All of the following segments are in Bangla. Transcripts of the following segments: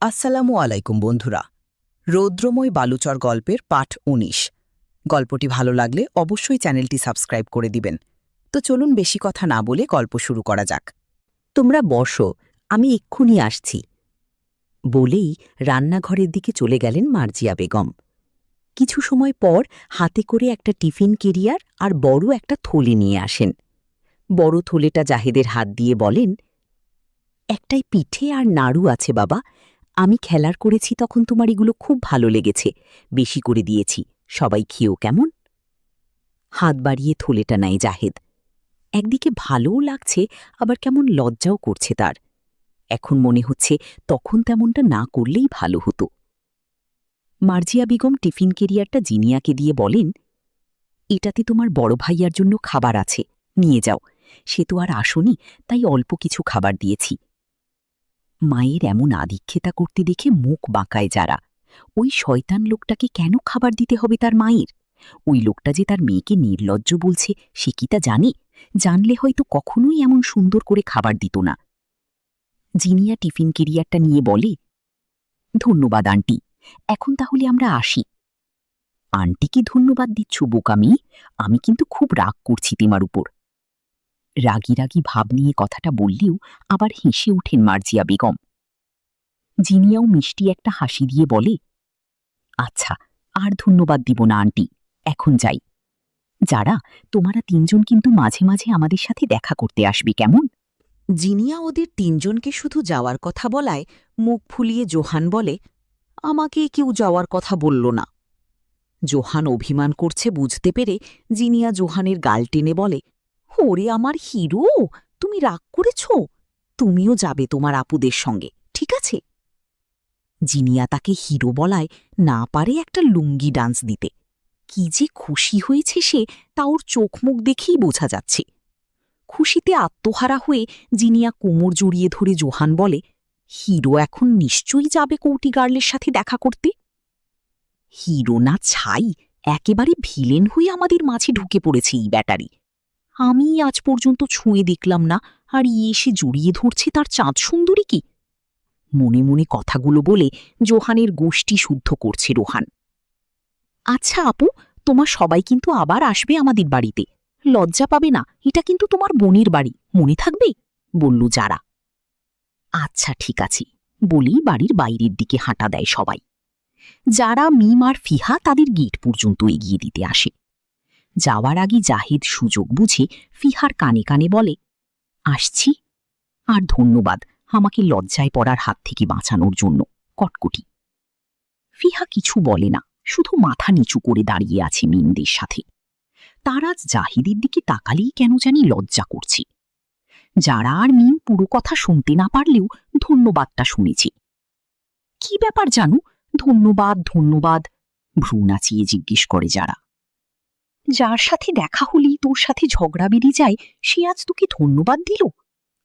আসসালামু আলাইকুম বন্ধুরা। রৌদ্রময় বালুচর গল্পের পাঠ ১৯। গল্পটি ভালো লাগলে অবশ্যই চ্যানেলটি সাবস্ক্রাইব করে দিবেন। তো চলুন বেশি কথা না বলে গল্প শুরু করা যাক। তোমরা বসো, আমি এক্ষুনি আসছি বলেই রান্নাঘরের দিকে চলে গেলেন মার্জিয়া বেগম। কিছু সময় পর হাতে করে একটা টিফিন কেরিয়ার আর বড় একটা থলে নিয়ে আসেন। বড় থলেটা জাহেদের হাত দিয়ে বলেন, একটাই পিঠে আর নাড়ু আছে বাবা, আমি খেলার করেছি তখন তোমার এগুলো খুব ভালো লেগেছে, বেশি করে দিয়েছি, সবাই খেয়েও কেমন। হাত বাড়িয়ে থলেটা নেয় জাহেদ। একদিকে ভালোও লাগছে, আবার কেমন লজ্জাও করছে তার। এখন মনে হচ্ছে তখন তেমনটা না করলেই ভালো হতো। মার্জিয়া বেগম টিফিন কেরিয়ারটা জিনিয়াকে দিয়ে বলেন, এটাতে তোমার বড় ভাইয়ার জন্য খাবার আছে, নিয়ে যাও, সে তো আর আসনি, তাই অল্প কিছু খাবার দিয়েছি। মায়ের এমন আদিক্ষেতা করতে দেখে মুখ বাঁকায় যারা। ওই শয়তান লোকটাকে কেন খাবার দিতে হবে তার মায়ের? ওই লোকটা যে তার মেয়েকে নির্লজ্জ বলছে সে কি তা জানে? জানলে হয়তো কখনোই এমন সুন্দর করে খাবার দিত না। জিনিয়া টিফিন কেরিয়ারটা নিয়ে বলে, ধন্যবাদ আন্টি, এখন তাহলে আমরা আসি। আন্টিকে ধন্যবাদ দিচ্ছ বোকামি? আমি কিন্তু খুব রাগ করছি তোমার উপর। রাগি রাগি ভাব নিয়ে কথাটা বললেও আবার হেসে ওঠেন মার্জিয়া বেগম। জিনিয়াও মিষ্টি একটা হাসি দিয়ে বলে, আচ্ছা, আর ধন্যবাদ দিব না আন্টি, এখন যাই। যারা তোমারা তিনজন কিন্তু মাঝে মাঝে আমাদের সাথে দেখা করতে আসবে, কেমন? জিনিয়া ওদের তিনজনকে শুধু যাওয়ার কথা বলায় মুখ ফুলিয়ে জোহান বলে, আমাকে কেউ যাওয়ার কথা বলল না। জোহান অভিমান করছে বুঝতে পেরে জিনিয়া জোহানের গাল টেনে বলে, ওরে আমার হিরো, তুমি রাগ করেছ? তুমিও যাবে তোমার আপুদের সঙ্গে, ঠিক আছে? জিনিয়া তাকে হিরো বলায় না পারে একটা লুঙ্গি ডান্স দিতে। কি যে খুশি হয়েছে সে, তা ওর চোখ মুখ দেখেই বোঝা যাচ্ছে। খুশিতে আত্মহারা হয়ে জিনিয়া কোমর জড়িয়ে ধরে জোহান বলে, হিরো এখন নিশ্চয়ই যাবে কৌটি গার্লের সাথে দেখা করতে। হিরো না ছাই, একেবারে ভিলেন হয়ে আমাদের মাঝে ঢুকে পড়েছে এই ব্যাটারি। আমি আজ পর্যন্ত ছুঁয়ে দেখলাম না, আর এসে জড়িয়ে ধরছে তার চাঁদ সুন্দরী কি। মনে মনে কথাগুলো বলে জোহানের গোষ্ঠী শুদ্ধ করছে রোহান। আচ্ছা আপু, তোমার সবাই কিন্তু আবার আসবে আমাদের বাড়িতে, লজ্জা পাবে না, এটা কিন্তু তোমার বোনের বাড়ি, মনে থাকবে, বলল যারা। আচ্ছা ঠিক আছে, বলেই বাড়ির বাইরের দিকে হাঁটা দেয় সবাই। যারা মিম আর ফিহা তাদের গেট পর্যন্ত এগিয়ে দিতে আসে। যাওয়ার আগে জাহিদ সুযোগ বুঝে ফিহার কানে কানে বলে, আসছি, আর ধন্যবাদ আমাকে লজ্জায় পড়ার হাত থেকে বাঁচানোর জন্য, কটকটি। ফিহা কিছু বলে না, শুধু মাথা নিচু করে দাঁড়িয়ে আছে মিমদের সাথে। তার আজ জাহিদের দিকে তাকালেই কেন জানি লজ্জা করছে। যারা আর মিম পুরো কথা শুনতে না পারলেও ধন্যবাদটা শুনেছে। কি ব্যাপার জানো, ধন্যবাদ ধন্যবাদ, ভ্রু নাচিয়ে জিজ্ঞেস করে যারা। যার সাথে দেখা হলেই তোর সাথে ঝগড়া বেঁধে যায়, সে আজ তোকে ধন্যবাদ দিল?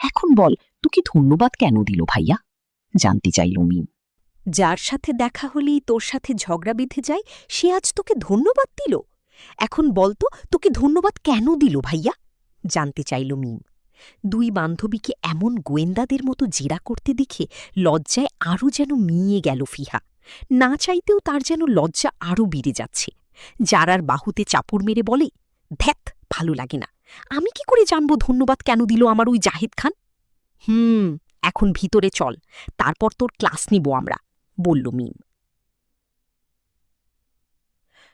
এখন বল, তোকে ধন্যবাদ কেন দিল ভাইয়া? জানতে চাইল মিম। যার সাথে দেখা হলেই তোর সাথে ঝগড়া বেঁধে যায়, সে আজ তোকে ধন্যবাদ দিল? এখন বলতো তোকে ধন্যবাদ কেন দিল ভাইয়া? জানতে চাইল মিম। দুই বান্ধবীকে এমন গোয়েন্দাদের মতো জেরা করতে দেখে লজ্জায় আরও যেন মিয়ে গেল ফিহা। না চাইতেও তার যেন লজ্জা আরও বেড়ে যাচ্ছে। যারার বাহুতে চাপড় মেরে বলে, ধ্যাত, ভালো লাগে না, আমি কি করে জানবো ধন্যবাদ কেন দিল আমার ওই জাহেদ খান? এখন ভিতরে চল, তারপর তোর ক্লাস নিব আমরা, বলল মিম।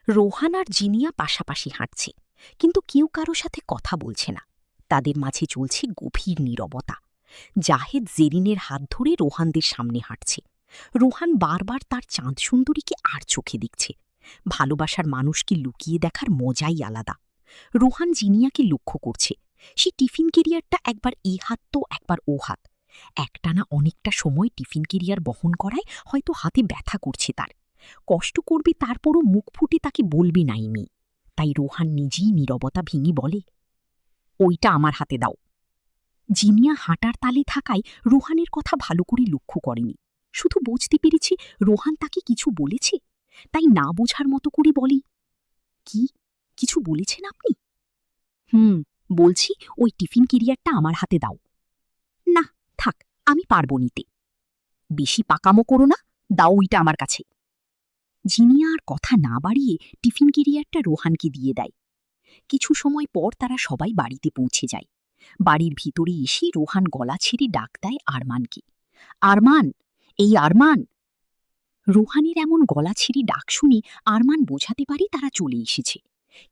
রোহান আর জিনিয়া পাশাপাশি হাঁটছে, কিন্তু কেউ কারো সাথে কথা বলছে না। তাদের মাঝে চলছে গভীর নীরবতা। জাহেদ জেরিনের হাত ধরে রোহানদের সামনে হাঁটছে। রোহান বারবার তার চাঁদ সুন্দরীকে আর চোখে দেখছে। ভালোবাসার মানুষকে লুকিয়ে দেখার মজাই আলাদা। রোহান জিনিয়াকে লক্ষ্য করছে। সে টিফিন কেরিয়ারটা একবার এই হাত তো একবার ও হাত। একটানা অনেকটা সময় টিফিন কেরিয়ার বহন করায় হয়তো হাতে ব্যথা করছে তার। কষ্ট করবে, তারপরও মুখ ফুটে তাকে বলবে নাই মেয়ে। তাই রোহান নিজেই নীরবতা ভেঙে বলে, ওইটা আমার হাতে দাও। জিনিয়া হাঁটার তালে থাকায় রোহানের কথা ভালো করে লক্ষ্য করেনি, শুধু বুঝতে পেরেছে রোহান তাকে কিছু বলেছে। তাই না বোঝার মতো করে বলে, কি, কিছু বলেছেন আপনি? বলছি ওই টিফিন কেরিয়ারটা আমার হাতে দাও। না থাক, আমি পারব নিতে। বেশি পাকামো করো না, দাও ওইটা আমার কাছে। জিনিয়া আর কথা না বাড়িয়ে টিফিন ক্যারিয়ারটা রোহানকে দিয়ে দেয়। কিছু সময় পর তারা সবাই বাড়িতে পৌঁছে যায়। বাড়ির ভিতরে এসে রোহান গলা ছেড়ে ডাক দেয় আরমানকে। আরমান, এই আরমান! রোহানের এমন গলা ছেড়ে ডাক শুনে আরমান বোঝাতে পারে তারা চলে এসেছে।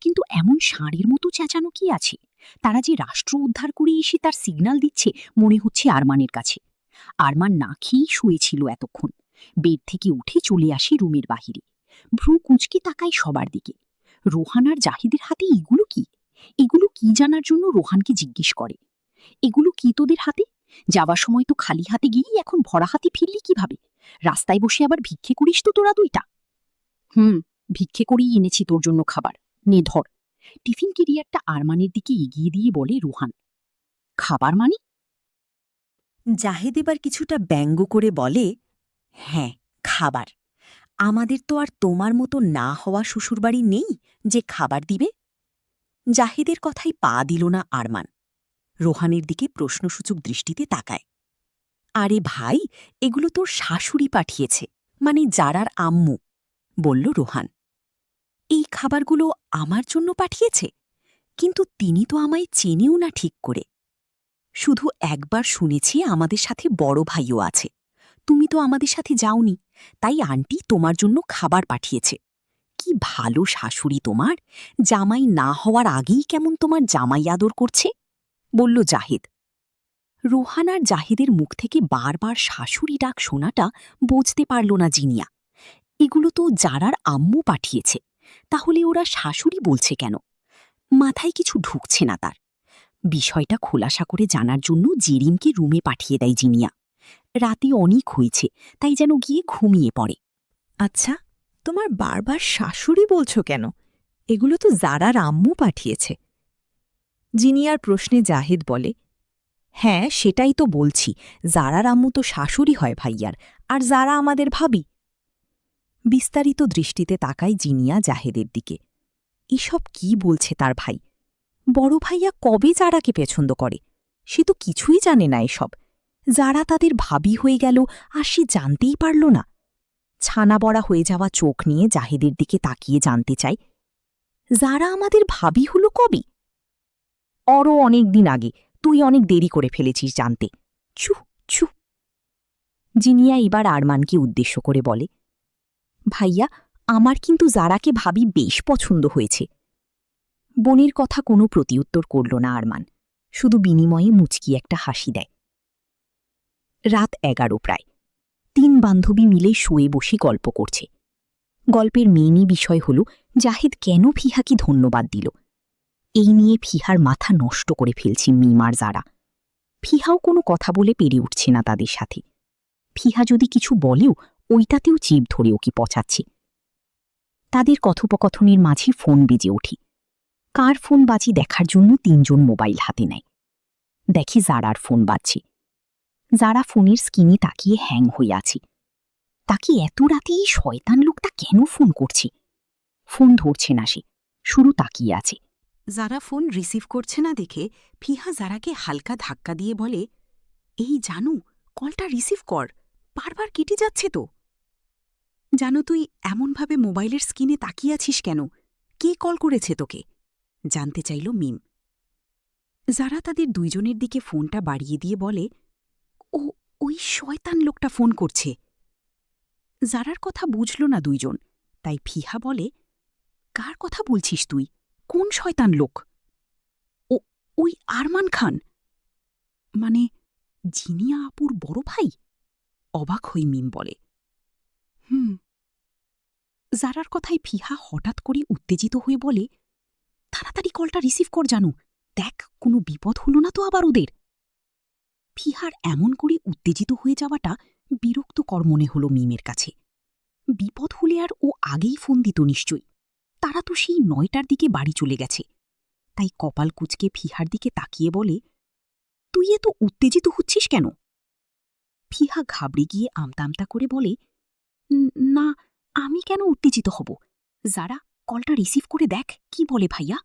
কিন্তু এমন ষাঁড়ের মতো চেঁচানো কি আছে? তারা যে রাষ্ট্র উদ্ধার করে এসে তার সিগন্যাল দিচ্ছে মনে হচ্ছে আরমানের কাছে। আরমান না খেয়েই শুয়েছিল এতক্ষণ। বেড থেকে উঠে চলে আসে রুমের বাহিরে। ভ্রু কুঁচকে তাকায় সবার দিকে। রোহান আর জাহিদের হাতে এগুলো কি? এগুলো কি জানার জন্য রোহানকে জিজ্ঞেস করে, এগুলো কি তোদের হাতে? যাওয়ার সময় তো খালি হাতে গিয়েই এখন ভরা হাতে ফিরলি কিভাবে? রাস্তায় বসে আবার ভিক্ষে করিস তো তোরা দুইটা? ভিক্ষে করেই এনেছি তোর জন্য খাবার, নে ধর। টিফিন ক্যারিয়ারটা আরমানের দিকে এগিয়ে দিয়ে বলে রোহান। খাবার মানে? জাহেদ এবার কিছুটা ব্যঙ্গ করে বলে, হ্যাঁ, খাবার। আমাদের তো আর তোমার মতো না হওয়া শ্বশুরবাড়ি নেই যে খাবার দিবে। জাহেদের কথাই পা দিল না আরমান। রোহানের দিকে প্রশ্নসূচক দৃষ্টিতে তাকায়। আরে ভাই, এগুলো তোর শাশুড়ি পাঠিয়েছে, মানে জারার আম্মু, বলল রোহান। এই খাবারগুলো আমার জন্য পাঠিয়েছে? কিন্তু তিনি তো আমায় চেনেও না ঠিক করে। শুধু একবার শুনেছি আমাদের সাথে বড় ভাইও আছে। তুমি তো আমাদের সাথে যাওনি, তাই আন্টি তোমার জন্য খাবার পাঠিয়েছে। কি ভালো শাশুড়ি তোমার! জামাই না হওয়ার আগেই কেমন তোমার জামাই আদর করছে, বলল জাহিদ। রোহান আর জাহিদের মুখ থেকে বারবার শাশুড়ি ডাক শোনাটা বুঝতে পারল না জিনিয়া। এগুলো তো জারার আম্মু পাঠিয়েছে, তাহলে ওরা শাশুড়ি বলছে কেন? মাথায় কিছু ঢুকছে না তার। বিষয়টা খোলাসা করে জানার জন্য জেরিনকে রুমে পাঠিয়ে দেয় জিনিয়া। রাতে অনেক হয়েছে, তাই যেন গিয়ে ঘুমিয়ে পড়ে। আচ্ছা, তোমার বারবার শাশুড়ি বলছো কেন? এগুলো তো জারার আম্মু পাঠিয়েছে। জিনিয়ার প্রশ্নে জাহিদ বলে, হ্যাঁ, সেটাই তো বলছি। জারার আম্মু তো শাশুড়ি হয় ভাইয়ার, আর জারা আমাদের ভাবি। বিস্তারিত দৃষ্টিতে তাকায় জিনিয়া জাহেদের দিকে। এসব কি বলছে তার ভাই? বড় ভাইয়া কবে জারাকে পছন্দ করে? সে তো কিছুই জানে না এসব। যারা তাদের ভাবি হয়ে গেল আর সে জানতেই পারল না। ছানা বড়া হয়ে যাওয়া চোখ নিয়ে জাহেদের দিকে তাকিয়ে জানতে চায়, যারা আমাদের ভাবি হলো কবে? অরও অনেক দিন আগে, তুই অনেক দেরি করে ফেলেছিস জানতে। ছু ছু। জিনিয়া এবার আরমানকে উদ্দেশ্য করে বলে, ভাইয়া, আমার কিন্তু জারাকে ভাবি বেশ পছন্দ হয়েছে। বোনের কথা কোনো প্রতিউত্তর করল না আরমান, শুধু বিনিময়ে মুচকি একটা হাসি দেয়। রাত 11 প্রায়। 3 বান্ধবী মিলে শুয়ে বসে গল্প করছে। গল্পের মেইনই বিষয় হল জাহিদ কেন ফিহাকে ধন্যবাদ দিল। এই নিয়ে ফিহার মাথা নষ্ট করে ফেলছে মিম আর জারা। ফিহাও কোনো কথা বলে পেরে উঠছে না তাদের সাথে। ফিহা যদি কিছু বলেও ওইটাতেও চিপ ধরে ওকে পচাচ্ছে। তাদের কথোপকথনের মাঝে ফোন বেজে ওঠে। কার ফোন বাজে দেখার জন্য 3 জন মোবাইল হাতে নেয়। দেখি জারার ফোন বাজছে। যারা ফোনের স্ক্রিনে তাকিয়ে হ্যাং হয়ে আছে। তাকে এত রাতে এই শয়তান লোকটা কেন ফোন করছে? ফোন ধরছে না সে, শুরু তাকিয়ে আছে। যারা ফোন রিসিভ করছে না দেখে ফিহা জারাকে হালকা ধাক্কা দিয়ে বলে, এই জানু, কলটা রিসিভ কর, বারবার কেটে যাচ্ছে তো। জানু, তুই এমনভাবে মোবাইলের স্ক্রিনে তাকিয়ে আছিস কেন? কে কল করেছে তোকে? জানতে চাইল মিম। যারা তাদের দুইজনের দিকে ফোনটা বাড়িয়ে দিয়ে বলে, ও, ওই শয়তান লোকটা ফোন করছে। জারার কথা বুঝল না দুইজন, তাই ফিহা বলে, কার কথা বলছিস তুই? কোন শয়তান লোক? ও, ওই আরমান খান, মানে জিনিয়া আপুর বড় ভাই। অবাক হই মিম বলে, জারার কথায় ফিহা হঠাৎ করে উত্তেজিত হয়ে বলে, তাড়াতাড়ি কলটা রিসিভ কর জানু, দেখ কোনো বিপদ হলো না তো আবার ওদের। ফিহার এমন করে উত্তেজিত হয়ে যাওয়াটা বিরক্তকর মনে হল মিমের কাছে। বিপদ হলে আর ও আগেই ফোন দিত নিশ্চয়ই। তারা তো সেই 9টার দিকে বাড়ি চলে গেছে। তাই কপাল কুচকে ফিহার দিকে তাকিয়ে বলে, তুই এত উত্তেজিত হচ্ছিস কেন? ফিহা ঘাবড়ে গিয়ে আমতা আমতা করে বলে, না, আমি কেন উত্তেজিত হব? যারা, কলটা রিসিভ করে দেখ কি বলে ভাইয়া।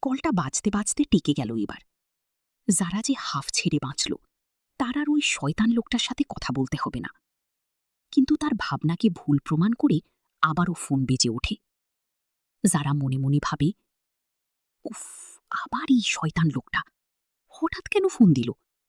কলটা বাজতে বাজতে টেকে গেল এবার। যারা যে হাফ ছেড়ে বাঁচল। তার আর ওই শয়তান লোকটার সাথে কথা বলতে হবে না। কিন্তু তার ভাবনাকে ভুল প্রমাণ করে আবারও ফোন বেজে ওঠে। যারা মনে মনে ভাবে, উফ, আবার এই শয়তান লোকটা হঠাৎ কেন ফোন দিল?